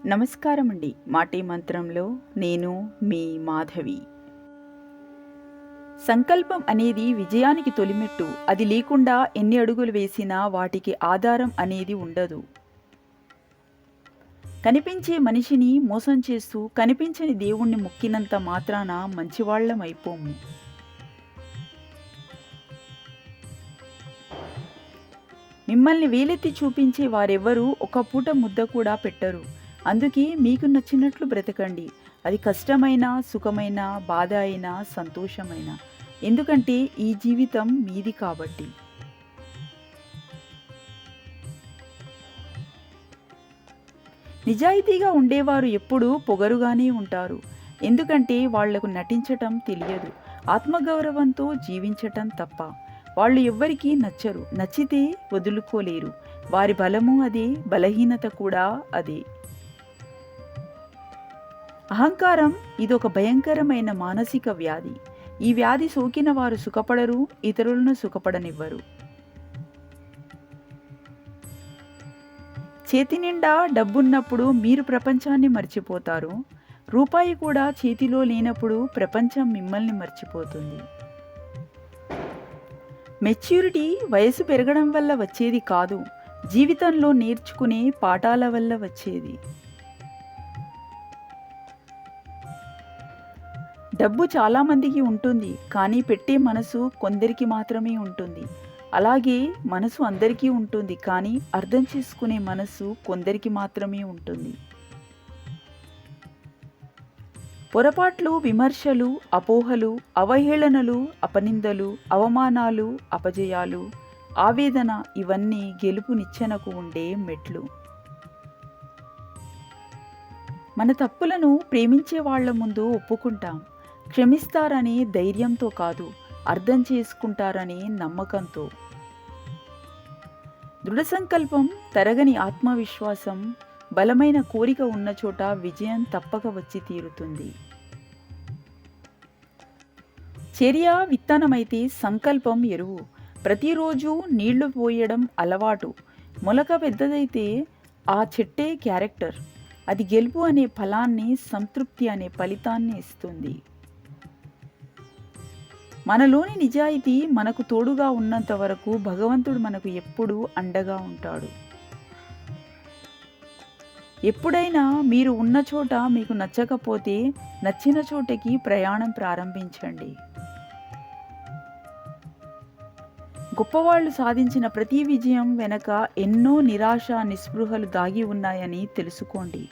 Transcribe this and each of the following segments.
నమస్కారం అండి. మాటే మంత్రంలో నేను మీ మాధవి. సంకల్పం అనేది విజయానికి తొలిమెట్టు. అది లేకుండా ఎన్ని అడుగులు వేసినా వాటికి ఆధారం అనేది ఉండదు. కనిపించే మనిషిని మోసం చేస్తూ కనిపించని దేవుణ్ణి మొక్కినంత మాత్రాన మంచివాళ్లం అయిపోము. మిమ్మల్ని వేలెత్తి చూపించే వారెవ్వరూ ఒక పూట ముద్ద కూడా పెట్టరు. అందుకే మీకు నచ్చినట్లు బ్రతకండి. అది కష్టమైనా, సుఖమైనా, బాధ అయినా, సంతోషమైనా. ఎందుకంటే ఈ జీవితం మీది కాబట్టి. నిజాయితీగా ఉండేవారు ఎప్పుడూ పొగరుగానే ఉంటారు. ఎందుకంటే వాళ్లకు నటించటం తెలియదు. ఆత్మగౌరవంతో జీవించటం తప్ప. వాళ్ళు ఎవ్వరికీ నచ్చరు. నచ్చితే వదులుకోలేరు. వారి బలము అదే, బలహీనత కూడా అదే. అహంకారం ఇదొక భయంకరమైన మానసిక వ్యాధి. ఈ వ్యాధి సోకిన వారు సుఖపడరు, ఇతరులను సుఖపడనివ్వరు. చేతి నిండా డబ్బున్నప్పుడు మీరు ప్రపంచాన్ని మర్చిపోతారు. రూపాయి కూడా చేతిలో లేనప్పుడు ప్రపంచం మిమ్మల్ని మర్చిపోతుంది. మెచ్యూరిటీ వయసు పెరగడం వల్ల వచ్చేది కాదు, జీవితంలో నేర్చుకునే పాఠాల వల్ల వచ్చేది. డబ్బు చాలామందికి ఉంటుంది, కానీ పెట్టే మనసు కొందరికి మాత్రమే ఉంటుంది. అలాగే మనసు అందరికీ ఉంటుంది, కానీ అర్థం చేసుకునే మనసు కొందరికి మాత్రమే ఉంటుంది. పొరపాట్లు, విమర్శలు, అపోహలు, అవహేళనలు, అపనిందలు, అవమానాలు, అపజయాలు, ఆవేదన ఇవన్నీ గెలుపు నిచ్చెనకు ఉండే మెట్లు. మన తప్పులను ప్రేమించే వాళ్ల ముందు ఒప్పుకుంటాం. క్షమిస్తారనే ధైర్యంతో కాదు, అర్థం చేసుకుంటారనే నమ్మకంతో. దృఢ సంకల్పం, తరగని ఆత్మవిశ్వాసం, బలమైన కోరిక ఉన్న చోట విజయం తప్పక వచ్చి తీరుతుంది. చర్య విత్తనమైతే సంకల్పం ఎరువు. ప్రతిరోజు నీళ్లు పోయడం అలవాటు. మొలక పెద్దదైతే ఆ చెట్టే క్యారెక్టర్. అది గెలుపు అనే ఫలాన్ని, సంతృప్తి అనే ఫలితాన్ని ఇస్తుంది. మనలోని నిజాయితీ మనకు తోడుగా ఉన్నంత వరకు భగవంతుడు మనకు ఎప్పుడూ అండగా ఉంటాడు. ఎప్పుడైనా మీరు ఉన్న చోట మీకు నచ్చకపోతే నచ్చిన చోటకి ప్రయాణం ప్రారంభించండి. గొప్పవాళ్ళు సాధించిన ప్రతి విజయం వెనక ఎన్నో నిరాశ, నిస్పృహలు దాగి ఉన్నాయని తెలుసుకోండి.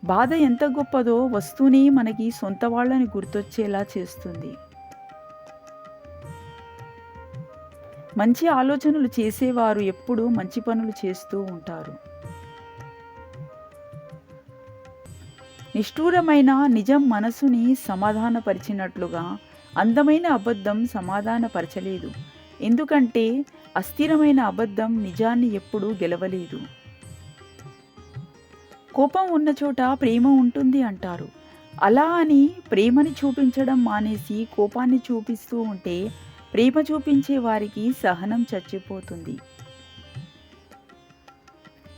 బాధ ఎంత గొప్పదో వస్తూనే మనకి సొంత వాళ్ళని గుర్తొచ్చేలా చేస్తుంది. మంచి ఆలోచనలు చేసేవారు ఎప్పుడూ మంచి పనులు చేస్తూ ఉంటారు. నిష్ఠూరమైన నిజం మనసుని సమాధానపరిచినట్లుగా అందమైన అబద్ధం సమాధానపరచలేదు. ఎందుకంటే అస్థిరమైన అబద్ధం నిజాన్ని ఎప్పుడూ గెలవలేదు. కోపం ఉన్న చోట ప్రేమ ఉంటుంది అంటారు. అలా అని ప్రేమని చూపించడం మానేసి కోపాన్ని చూపిస్తూ ఉంటే ప్రేమ చూపించే వారికి సహనం చచ్చిపోతుంది.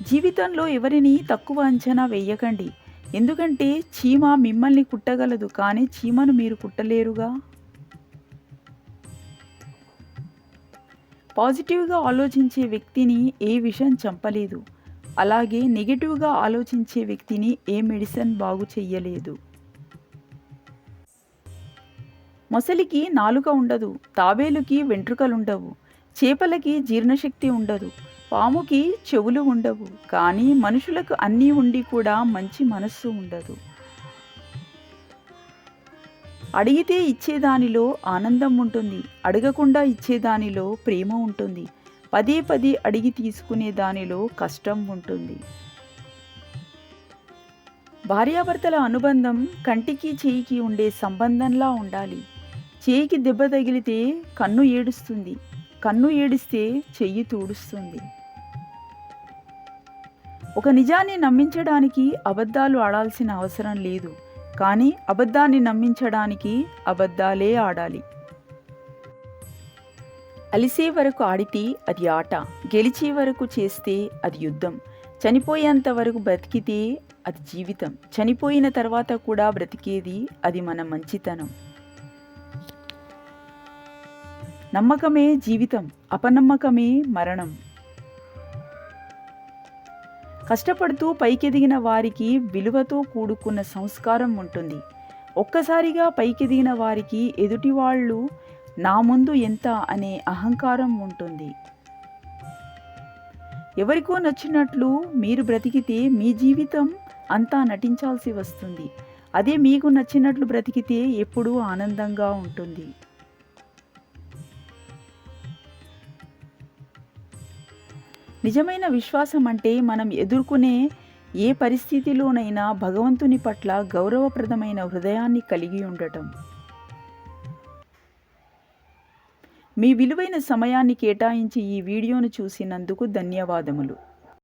జీవితంలో ఎవరిని తక్కువ అంచనా వేయకండి. ఎందుకంటే చీమ మిమ్మల్ని కుట్టగలదు, కానీ చీమను మీరు కుట్టలేరుగా. పాజిటివ్గా ఆలోచించే వ్యక్తిని ఏ విషయం చంపలేదు. అలాగే నెగిటివ్గా ఆలోచించే వ్యక్తిని ఏ మెడిసిన్ బాగు చెయ్యలేదు. మొసలికి నాలుక ఉండదు, తాబేలుకి వెంట్రుకలుండవు, చేపలకి జీర్ణశక్తి ఉండదు, పాముకి చెవులు ఉండవు. కానీ మనుషులకు అన్నీ ఉండి కూడా మంచి మనస్సు ఉండదు. అడిగితే ఇచ్చేదానిలో ఆనందం ఉంటుంది, అడగకుండా ఇచ్చేదానిలో ప్రేమ ఉంటుంది. పదే పదే అడిగి తీసుకునే దానిలో కష్టం ఉంటుంది. భార్యాభర్తల అనుబంధం కంటికి చేయికి ఉండే సంబంధంలా ఉండాలి. చేయికి దెబ్బ తగిలితే కన్ను ఏడుస్తుంది, కన్ను ఏడిస్తే చెయ్యి తూడుస్తుంది. ఒక నిజాన్ని నమ్మించడానికి అబద్ధాలు ఆడాల్సిన అవసరం లేదు, కానీ అబద్ధాన్ని నమ్మించడానికి అబద్ధాలే ఆడాలి. అలిసే వరకు ఆడితే అది ఆట, గెలిచే వరకు చేస్తే అది యుద్ధం. చనిపోయేంత వరకు బ్రతికితే అది జీవితం. చనిపోయిన తర్వాత కూడా బ్రతికేది అది మన మంచితనం. నమ్మకమే జీవితం, అపనమ్మకమే మరణం. కష్టపడుతూ పైకెదిగిన వారికి విలువతో కూడుకున్న సంస్కారం ఉంటుంది. ఒక్కసారిగా పైకెదిగిన వారికి ఎదుటివాళ్ళు నా ముందు ఎంత అనే అహంకారం ఉంటుంది. ఎవరికో నచ్చినట్లు మీరు బ్రతికితే మీ జీవితం అంతా నటించాల్సి వస్తుంది. అదే మీకు నచ్చినట్లు బ్రతికితే ఎప్పుడూ ఆనందంగా ఉంటుంది. నిజమైన విశ్వాసం అంటే మనం ఎదుర్కొనే ఏ పరిస్థితిలోనైనా భగవంతుని పట్ల గౌరవప్రదమైన హృదయాన్ని కలిగి ఉండటం. మీ విలువైన సమయాన్ని కేటాయించి ఈ వీడియోను చూసినందుకు ధన్యవాదములు.